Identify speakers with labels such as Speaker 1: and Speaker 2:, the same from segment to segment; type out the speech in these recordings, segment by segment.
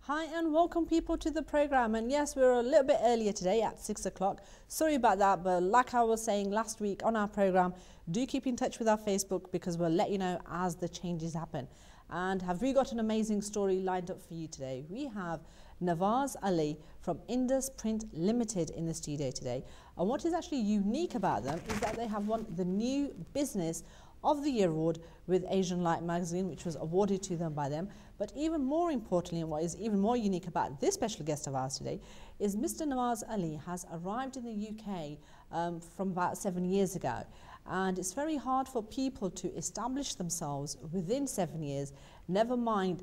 Speaker 1: Hi and welcome people to the program. And yes, we're a little bit earlier today at 6 o'clock. Sorry about that, but like I was saying last week on our program, do keep in touch with our Facebook because we'll let you know as the changes happen. And have we got an amazing story lined up for you today? We have Nawaz Ali from Indus Print Limited in the studio today. And what is actually unique about them is that they have won the new Business of the Year award with Asian Light magazine, which was awarded to them by them. But even more importantly, and what is even more unique about this special guest of ours today, is Mr. Nawaz Ali has arrived in the UK from about 7 years ago. And it's very hard for people to establish themselves within 7 years, never mind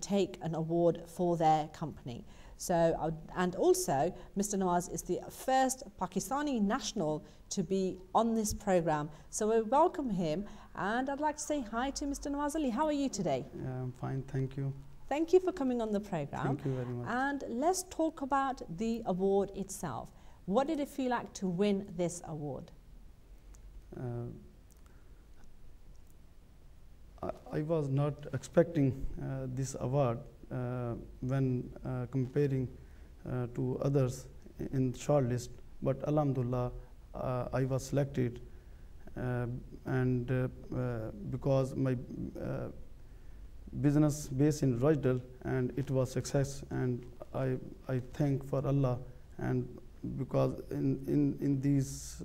Speaker 1: take an award for their company. So, and also, Mr. Nawaz is the first Pakistani national to be on this program. So we welcome him, and I'd like to say hi to Mr. Nawaz Ali. How are you today?
Speaker 2: Yeah, I'm fine, thank you.
Speaker 1: Thank you for coming on the program.
Speaker 2: Thank you very much.
Speaker 1: And let's talk about the award itself. What did it feel like to win this award?
Speaker 2: I was not expecting this award when comparing to others in shortlist, but Alhamdulillah, I was selected, and because my business based in Rochdale, and it was success, and I thank for Allah, and because in these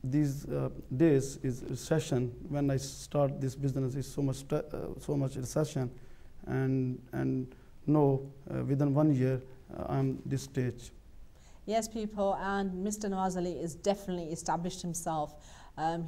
Speaker 2: days is recession. When I start this business, is so much recession, and no, within 1 year I'm this stage.
Speaker 1: Yes, people, and Mr. Nawaz Ali is definitely established himself.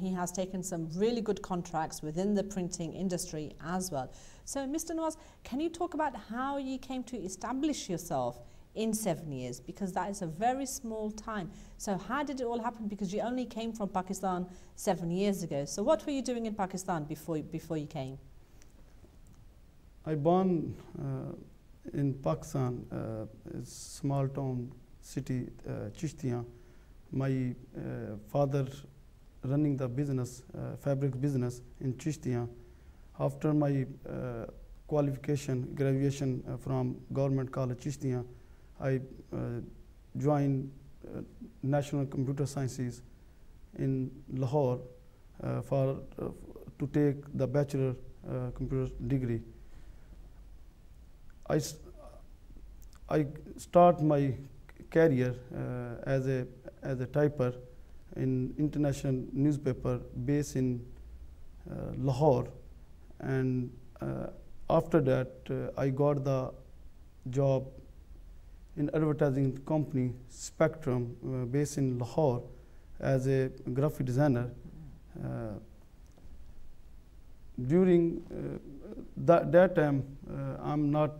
Speaker 1: He has taken some really good contracts within the printing industry as well. So, Mr. Nawaz, can you talk about how you came to establish yourself in 7 years? Because that is a very small time. So how did it all happen? Because you only came from Pakistan 7 years ago. So what were you doing in Pakistan before you came?
Speaker 2: I born in Pakistan, a small town city, Chishtiya. My father running the business, fabric business in Chishtiya. After my qualification, graduation from Government College Chishtiya, I joined National Computer Sciences in Lahore to take the Bachelor Computer degree. I start my career as a typer in international newspaper based in Lahore, and after that I got the job in advertising company Spectrum based in Lahore as a graphic designer. During that time, I'm not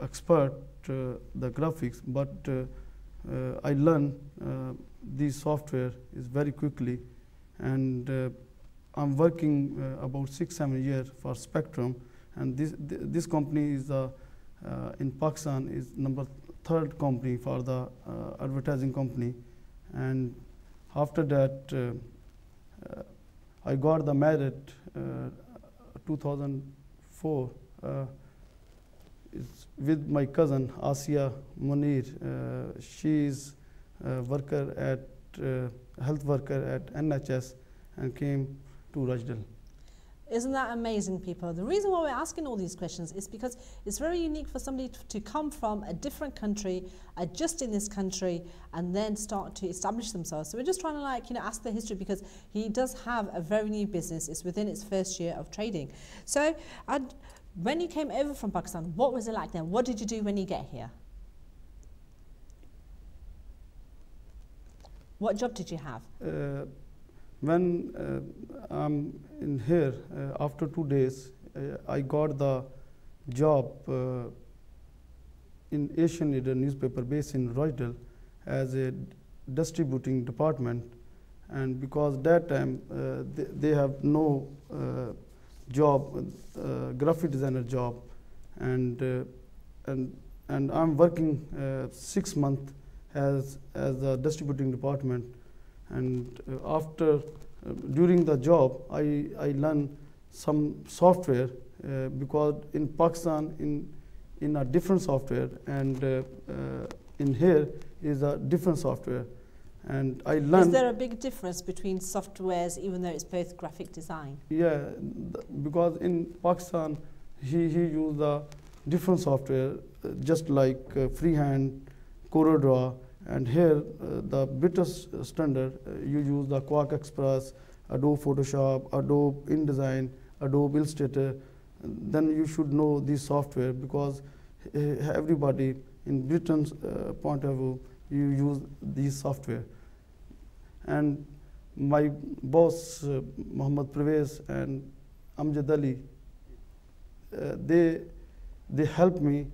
Speaker 2: expert the graphics, but I learn this software is very quickly, and I'm working about 6-7 years for Spectrum, and this company is in Pakistan is number 3rd company for the advertising company. And after that I got the married 2004 with my cousin Asia Munir. She is worker at health worker at NHS and came to Rochdale.
Speaker 1: Isn't that amazing, people? The reason why we're asking all these questions is because it's very unique for somebody to come from a different country, adjust in this country, and then start to establish themselves. So we're just trying to ask the history, because he does have a very new business. It's within its 1st year of trading. So when you came over from Pakistan, what was it like then? What did you do when you get here? What job did you have?
Speaker 2: When I'm in here, after 2 days, I got the job in Asian Leader newspaper based in Rochdale as a distributing department. And because that time they have no job, graphic designer job, and I'm working 6 months as a distributing department. And after during the job, I learned some software because in Pakistan in a different software, and in here is a different software, and I learned.
Speaker 1: Is there a big difference between softwares, even though it's both graphic design?
Speaker 2: Yeah, because in Pakistan he used a different software, just like freehand, CorelDRAW, and here the British standard you use the Quark Express, Adobe Photoshop, Adobe InDesign, Adobe Illustrator. Then you should know this software, because everybody in Britain's point of view, you use this software. And my boss, Muhammad Pervez and Amjad Ali, they helped me,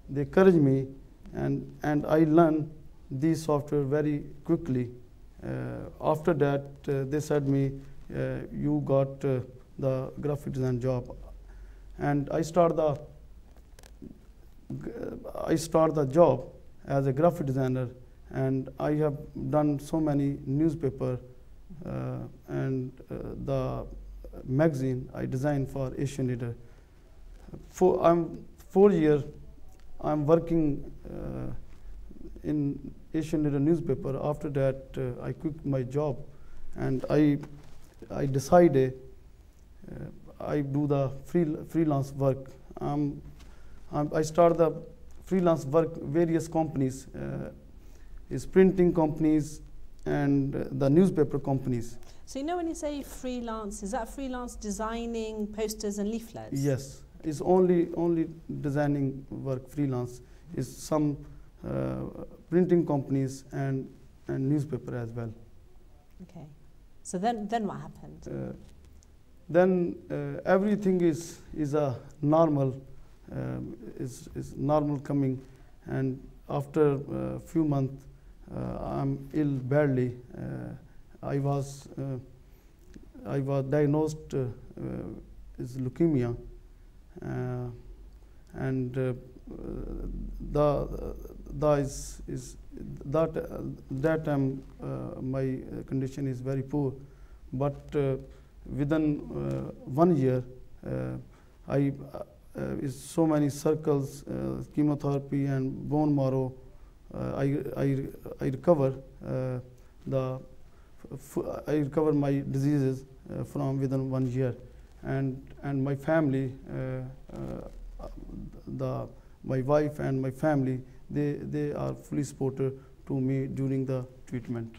Speaker 2: they encouraged me, and I learned this software very quickly. After that, they said me, you got the graphic design job, and I start the job as a graphic designer, and I have done so many newspaper and the magazine I designed for Asian Leader. I'm 4 years I'm working in Asian Leader newspaper. After that, I quit my job, and I decided I do the freelance work. I start the freelance work various companies, is printing companies and the newspaper companies.
Speaker 1: So you know when you say freelance, is that freelance designing posters and leaflets?
Speaker 2: Yes, it's only designing work. Freelance is some printing companies and newspaper as well.
Speaker 1: Okay, so then what happened?
Speaker 2: Then everything is a normal, is normal coming, and after a few months I'm ill badly. I was diagnosed as leukemia, and that time my condition is very poor, but within 1 year I is so many circles, chemotherapy and bone marrow. I recover I recover my diseases from within 1 year, and my family, my wife and my family, they are fully supportive to me during the treatment.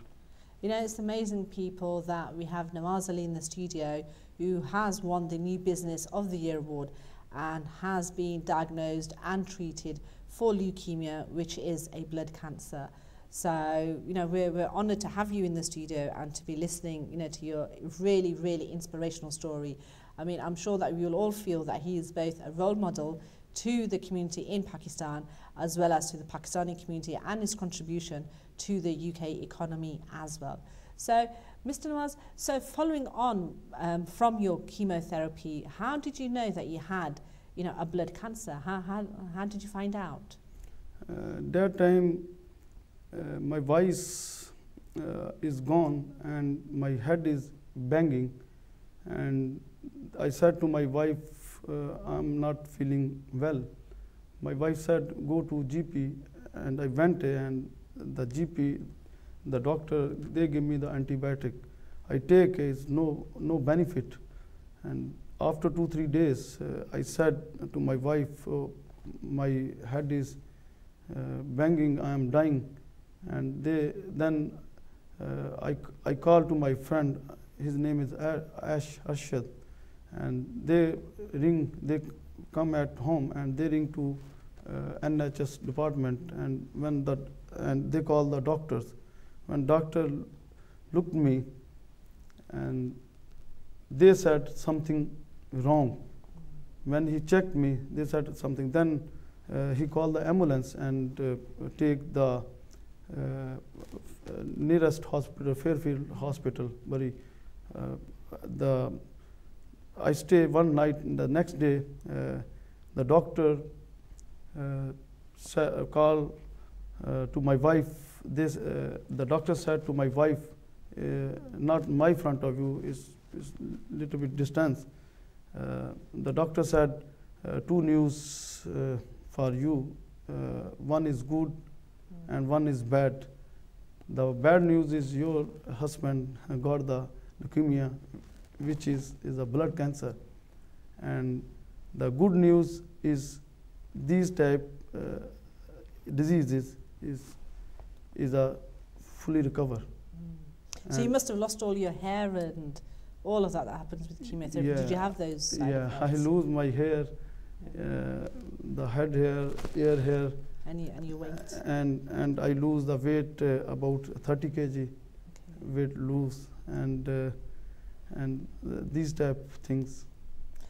Speaker 1: You know, it's amazing, people, that we have Nawaz Ali in the studio, who has won the New Business of the Year award and has been diagnosed and treated for leukemia, which is a blood cancer. So, you know, we're honoured to have you in the studio and to be listening, you know, to your really, really inspirational story. I mean, I'm sure that we'll all feel that he is both a role model to the community in Pakistan, as well as to the Pakistani community, and his contribution to the UK economy as well. So, Mr. Nawaz, so following on from your chemotherapy, how did you know that you had, you know, a blood cancer? How did you find out?
Speaker 2: That time, my voice is gone and my head is banging, and I said to my wife, I'm not feeling well. My wife said, go to GP, and I went, and the GP, the doctor, they give me the antibiotic. I take, is no benefit. And after 2-3 days, I said to my wife, my head is banging, I am dying. And then I called to my friend, his name is Arshad, and they come at home and they ring to NHS department, and they call the doctors. When doctor looked at me, and they said something wrong. When he checked me, they said something. Then he called the ambulance and take the nearest hospital, Fairfield Hospital. I stay one night, and the next day the doctor called to my wife. The doctor said to my wife, not my front of you, is little bit distance. The doctor said two news for you. One is good and one is bad. The bad news is your husband got the leukemia, which is a blood cancer. And the good news is these type diseases is a fully recover.
Speaker 1: So you must have lost all your hair and all of that happens with chemotherapy. Did you have those side effects?
Speaker 2: I lose my hair, the head hair, ear hair.
Speaker 1: And your weight?
Speaker 2: And I lose the weight, about 30 kg weight lose, and these type of things.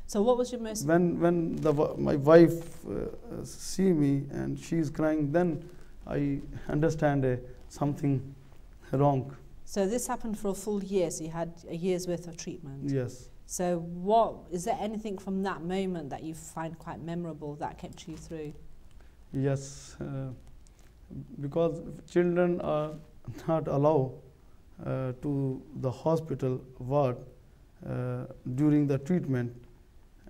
Speaker 1: So what was your most...
Speaker 2: When my wife see me and she's crying, then I understand something wrong.
Speaker 1: So this happened for a full year, so you had a year's worth of treatment?
Speaker 2: Yes.
Speaker 1: So is there anything from that moment that you find quite memorable that kept you through?
Speaker 2: Yes, because children are not allowed to the hospital ward during the treatment,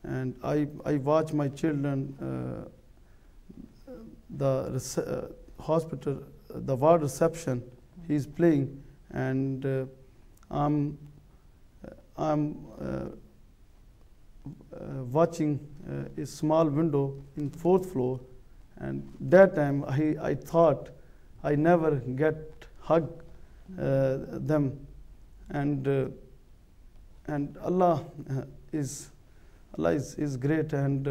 Speaker 2: and I watch my children the hospital, the ward reception. He's playing, and I'm watching a small window in 4th floor, and that time I thought I never get hug them, and Allah is great, and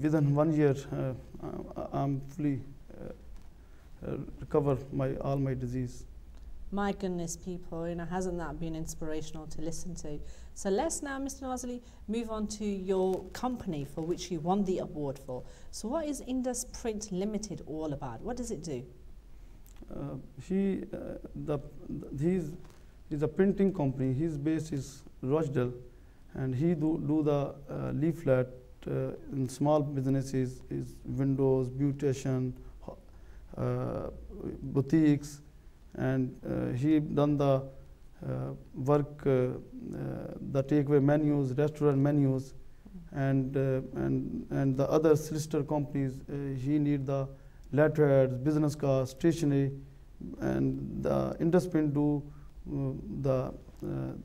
Speaker 2: within 1 year I'm fully recover all my disease.
Speaker 1: My goodness, people, hasn't that been inspirational to listen to? So let's now, Mr. Nawaz, move on to your company for which you won the award for. So what is Indus Print Limited all about? What does it do?
Speaker 2: He's a printing company. His base is Rochdale, and he do the leaflet in small businesses, is windows, beautician, boutiques, and he done the work, the takeaway menus, restaurant menus, and the other sister companies. He need the letterheads, business cards, stationery, and the Indus Print do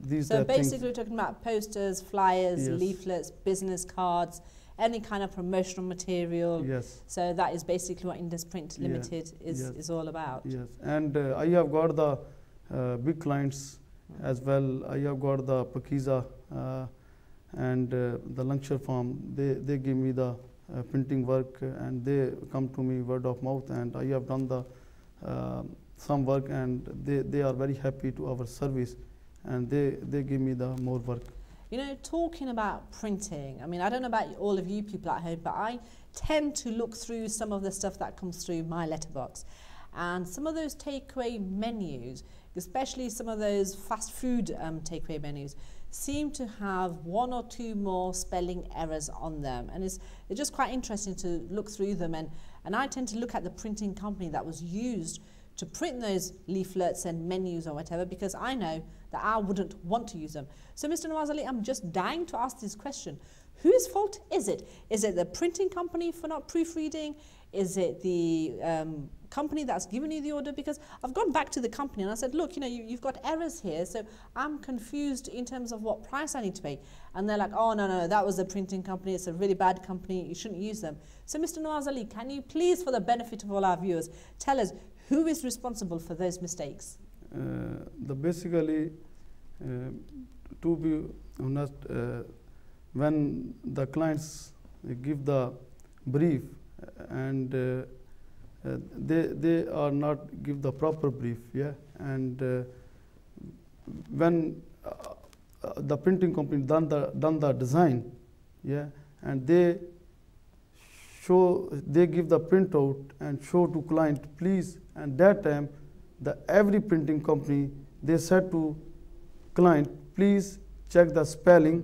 Speaker 2: these
Speaker 1: So basically
Speaker 2: things.
Speaker 1: we're talking about posters, flyers,
Speaker 2: Yes.
Speaker 1: leaflets, business cards, any kind of promotional material.
Speaker 2: Yes.
Speaker 1: So that is basically what Indus Print Limited is all about.
Speaker 2: Yes, and I have got the big clients as well. I have got the Pakiza and the Lancashire Farm. They give me the printing work, and they come to me word of mouth, and I have done the some work, and they are very happy to our service, and they give me the more work.
Speaker 1: Talking about printing, I mean, I don't know about all of you people at home, but I tend to look through some of the stuff that comes through my letterbox. And some of those takeaway menus, especially some of those fast food takeaway menus, seem to have one or two more spelling errors on them. And it's just quite interesting to look through them. And I tend to look at the printing company that was used to print those leaflets and menus or whatever, because I know that I wouldn't want to use them. So Mr. Nawaz, I'm just dying to ask this question. Whose fault is it? Is it the printing company for not proofreading? Is it the company that's given you the order? Because I've gone back to the company and I said, look, you've got errors here, so I'm confused in terms of what price I need to pay. And they're like, oh, no, that was the printing company. It's a really bad company. You shouldn't use them. So Mr. Nawaz, can you please, for the benefit of all our viewers, tell us who is responsible for those mistakes?
Speaker 2: Basically, to be honest, when the clients give the brief and they are not give the proper brief, and when the printing company done the design, and they give the printout and show to client, please, and that time every printing company, they said to client, please check the spelling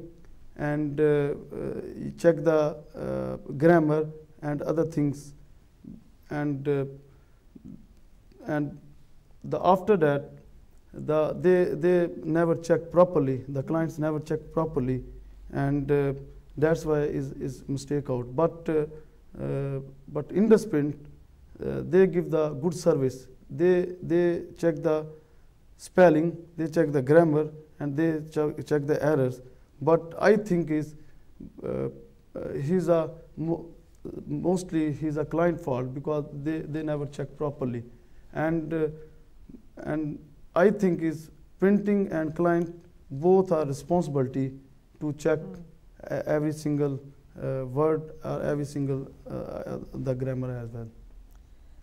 Speaker 2: and check the grammar and other things, and after that they never check properly, the clients never check properly, and that's why is mistake out. But Indus Print, they give the good service. They check the spelling, they check the grammar, and they check the errors. But I think is mostly he's a client fault, because they never check properly, and I think is printing and client both are responsibility to check every single word or every single the grammar as well.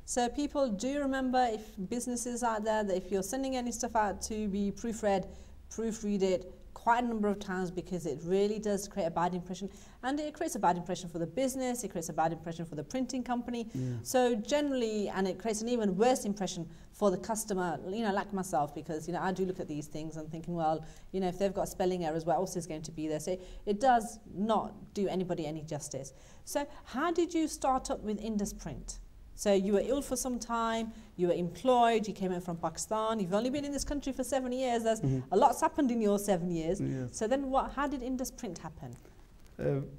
Speaker 1: So people, do remember, if businesses out there, that if you're sending any stuff out to be proofread, proofread it quite a number of times, because it really does create a bad impression, and it creates a bad impression for the business, it creates a bad impression for the printing company.
Speaker 2: Yeah.
Speaker 1: So generally, and it creates an even worse impression for the customer, like myself, because I do look at these things and thinking, well, if they've got spelling errors, what else is going to be there? So it does not do anybody any justice. So how did you start up with Indus Print? So you were ill for some time, you were employed, you came in from Pakistan, you've only been in this country for 7 years, there's a lot's happened in your 7 years.
Speaker 2: Yes.
Speaker 1: So then how did Indus Print happen?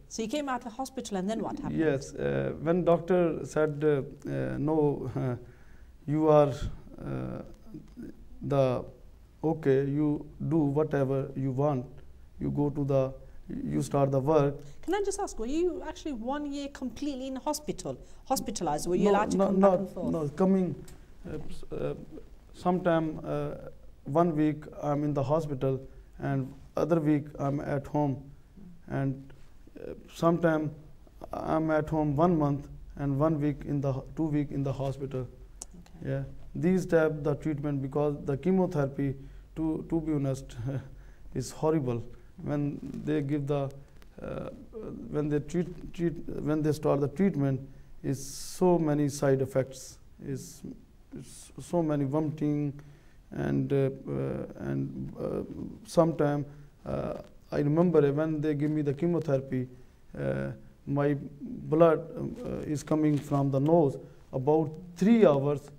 Speaker 1: So you came out of hospital, and then what happened?
Speaker 2: Yes, when doctor said, no, you are okay, you do whatever you want, you start the work.
Speaker 1: Can I just ask, were you actually 1 year completely in hospitalized? Were you allowed to come back and forth?
Speaker 2: No, coming sometime 1 week I'm in the hospital, and other week I'm at home, and sometime I'm at home 1 month, and 1 week 2 week in the hospital.
Speaker 1: Okay.
Speaker 2: Yeah, these type the treatment, because the chemotherapy, to be honest, is horrible. When they give the when they start the treatment, is so many side effects, is so many vomiting, and sometime I remember when they give me the chemotherapy, my blood is coming from the nose about 3 hours.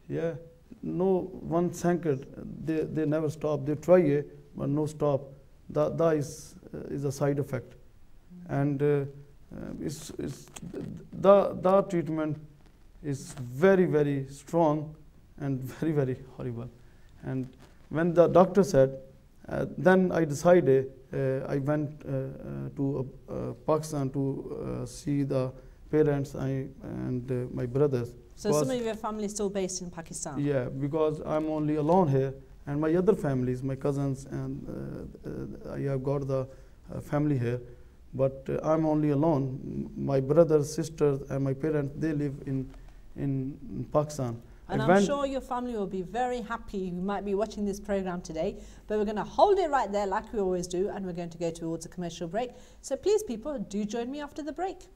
Speaker 2: Yeah, no 1 second. They never stop. They try it, but no stop. That is a side effect, and the treatment is very, very strong and very, very horrible. And when the doctor said, then I decided, I went to Pakistan to see the parents and my brothers.
Speaker 1: So some of your family is still based in Pakistan?
Speaker 2: Yeah, because I'm only alone here, and my other families, my cousins, and I have got the family here, but I'm only alone. My brothers, sisters, and my parents, they live in Pakistan.
Speaker 1: And I'm sure your family will be very happy who might be watching this program today. But we're going to hold it right there like we always do, and we're going to go towards a commercial break. So please, people, do join me after the break.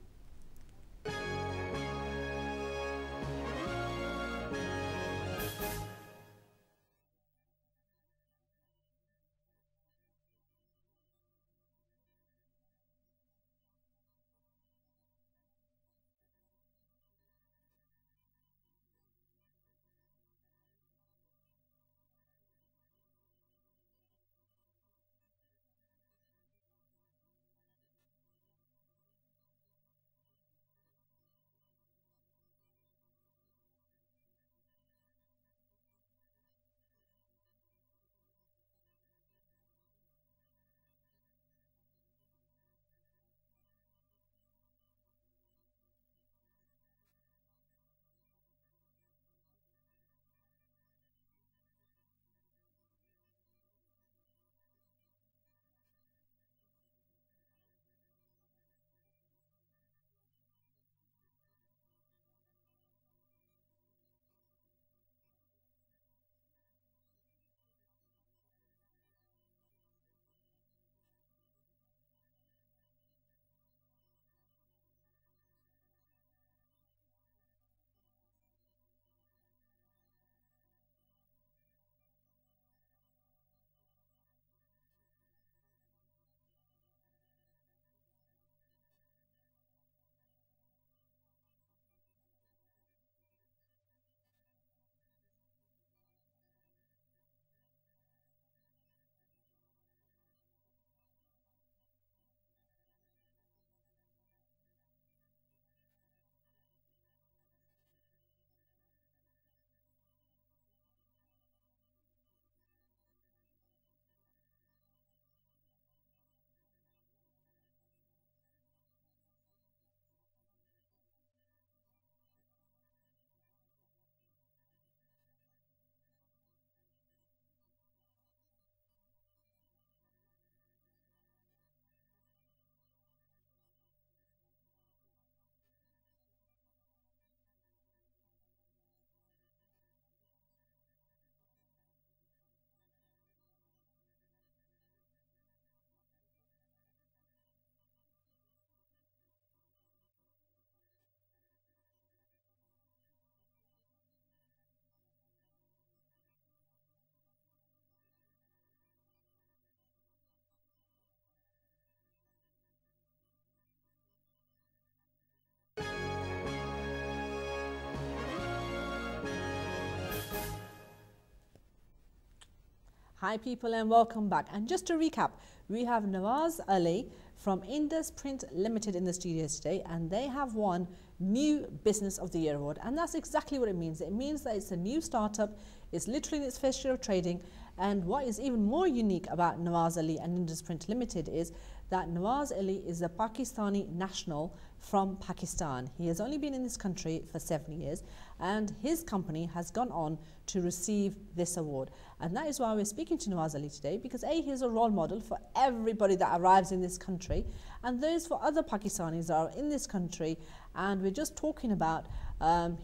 Speaker 1: Hi people and welcome back. And just to recap, we have Nawaz Ali from Indus Print Limited in the studios today, and they have won New Business of the Year award, and that's exactly what it means. It means that it's a new startup, it's literally in its first year of trading, and what is even more unique about Nawaz Ali and Indus Print Limited is that Nawaz Ali is a Pakistani national from Pakistan. He has only been in this country for 7 years, and his company has gone on to receive this award. And that is why we're speaking to Nawaz Ali today, because A, he's a role model for everybody that arrives in this country, and those for other Pakistanis that are in this country. And we're just talking about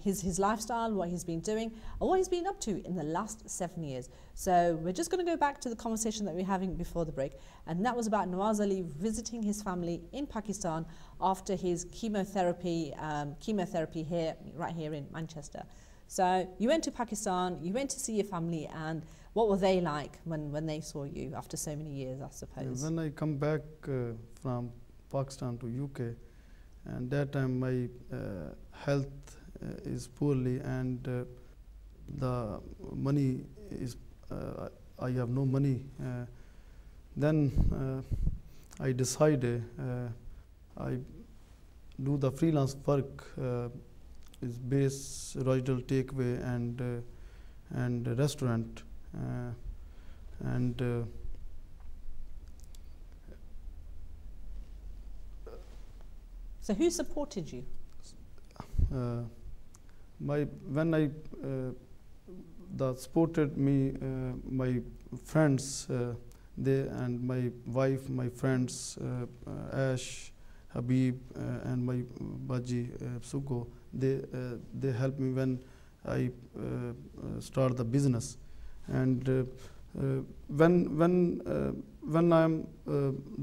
Speaker 1: his lifestyle, what he's been doing, and what he's been up to in the last 7 years. So we're just going to go back to the conversation that we were having before the break, and that was about Nawaz Ali visiting his family in Pakistan after his chemotherapy here, right here in Manchester. So you went to Pakistan, you went to see your family, and what were they like when they saw you after so many years, I suppose?
Speaker 2: When I come back from Pakistan to UK, and that time my health is poorly, and the money is I have no money. Then I decided I do the freelance work, is base Royal takeaway and restaurant, and
Speaker 1: so who supported you?
Speaker 2: That supported me, my friends, they and my wife, my friends, Ash, Habib, and my Baji, Suko, they helped me when I start the business. And when I'm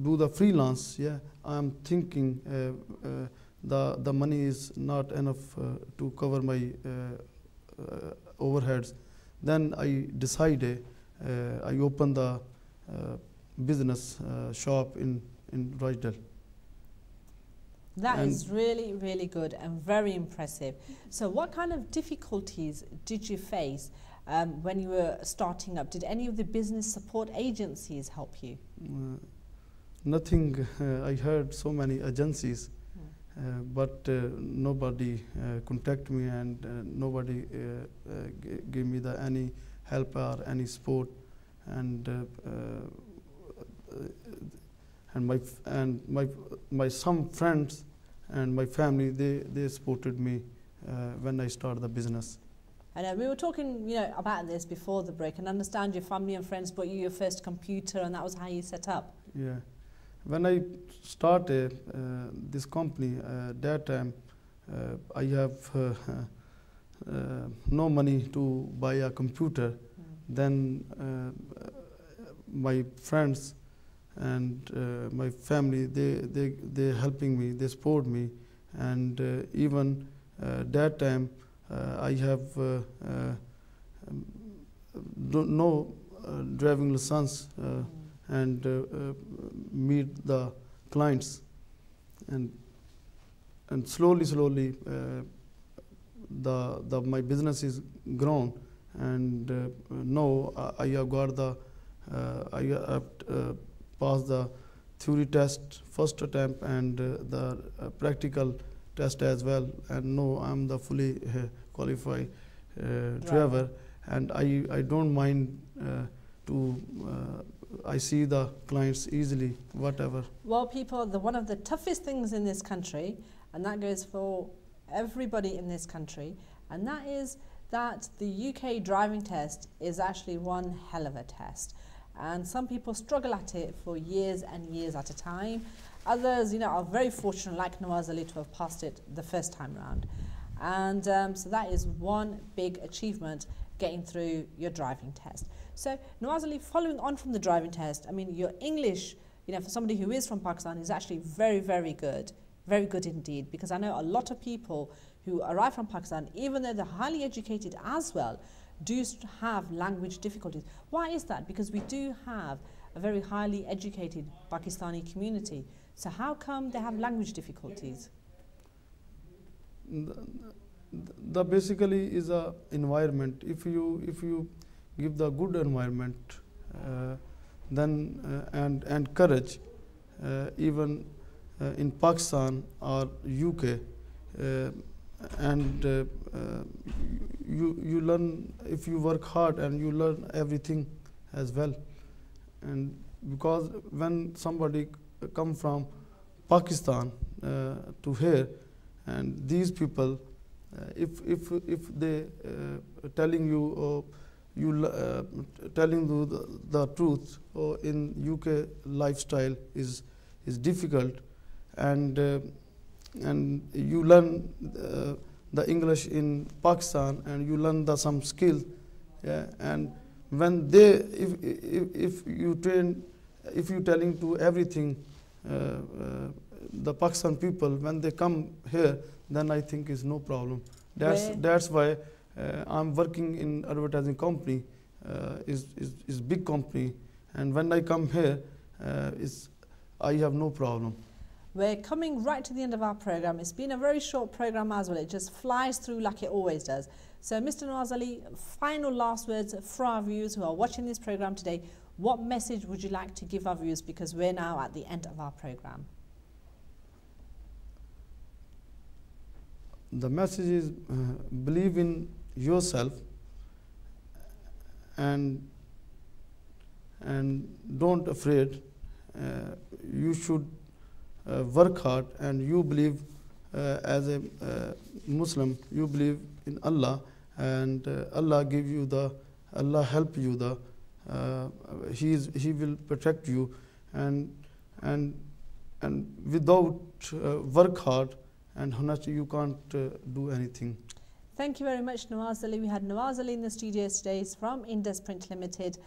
Speaker 2: do the freelance, yeah, I'm thinking the money is not enough to cover my overheads. Then I decided I opened the business shop in Rochdale.
Speaker 1: That is really, really good and very impressive. So what kind of difficulties did you face when you were starting up? Did any of the business support agencies help you?
Speaker 2: Nothing. I heard so many agencies, but nobody contacted me, and nobody gave me any help or any support. And my some friends and my family, they supported me when I started the business.
Speaker 1: I know we were talking, about this before the break, and understand your family and friends bought you your first computer, and that was how you set up.
Speaker 2: Yeah, when I started this company, that time I have no money to buy a computer. Then my friends and my family, they helping me, they support me, and even that time I have no driving license, and meet the clients, and slowly my business is grown, and now I have got the I have passed the theory test first attempt, and the practical test as well, and now I'm the fully qualified driver, and I don't mind to I see the clients easily, whatever.
Speaker 1: Well, people, one of the toughest things in this country, and that goes for everybody in this country, and that is that the UK driving test is actually one hell of a test. And some people struggle at it for years and years at a time. Others, are very fortunate, like Nawaz Ali, to have passed it the first time round. And so that is one big achievement, getting through your driving test. So Nawaz Ali, following on from the driving test, I mean, your English, for somebody who is from Pakistan, is actually very, very good indeed, because I know a lot of people who arrive from Pakistan, even though they're highly educated as well, do have language difficulties. Why is that? Because we do have a very highly educated Pakistani community. So how come they have language difficulties?
Speaker 2: The basically is a environment. If you give the good environment, and courage, even in Pakistan or UK, and you learn if you work hard, and you learn everything as well. And because when somebody come from Pakistan to here, and these people, if they telling you telling you the truth, or in UK lifestyle is difficult, and you learn the English in Pakistan, and you learn some skill, yeah, and when they if you telling to everything, the Pakistan people, when they come here, then I think is no problem. That's why I'm working in advertising company, is big company, and when I come here, I have no problem.
Speaker 1: We're coming right to the end of our program. It's been a very short program as well. It just flies through like it always does. So, Mr. Nawaz Ali, final last words for our viewers who are watching this program today. What message would you like to give our viewers, because we're now at the end of our program?
Speaker 2: The message is believe in yourself, and don't afraid. You should work hard, and you believe as a Muslim, you believe in Allah, and Allah give you Allah help you He will protect you, and without work hard and honestly, you can't do anything.
Speaker 1: Thank you very much, Nawaz Ali. We had Nawaz Ali in the studios today from Indus Print Limited,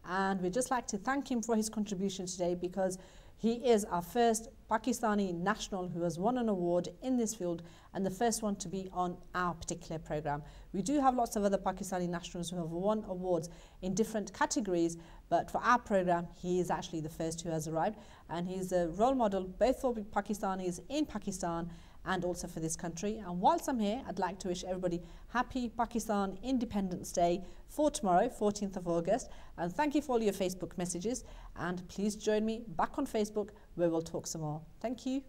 Speaker 1: and we'd just like to thank him for his contribution today, because he is our first Pakistani national who has won an award in this field, and the first one to be on our particular program. We do have lots of other Pakistani nationals who have won awards in different categories, but for our program, he is actually the first who has arrived, and he's a role model both for Pakistanis in Pakistan and also for this country. And whilst I'm here, I'd like to wish everybody happy Pakistan Independence Day for tomorrow, 14th of August. And thank you for all your Facebook messages. And please join me back on Facebook, where we'll talk some more. Thank you.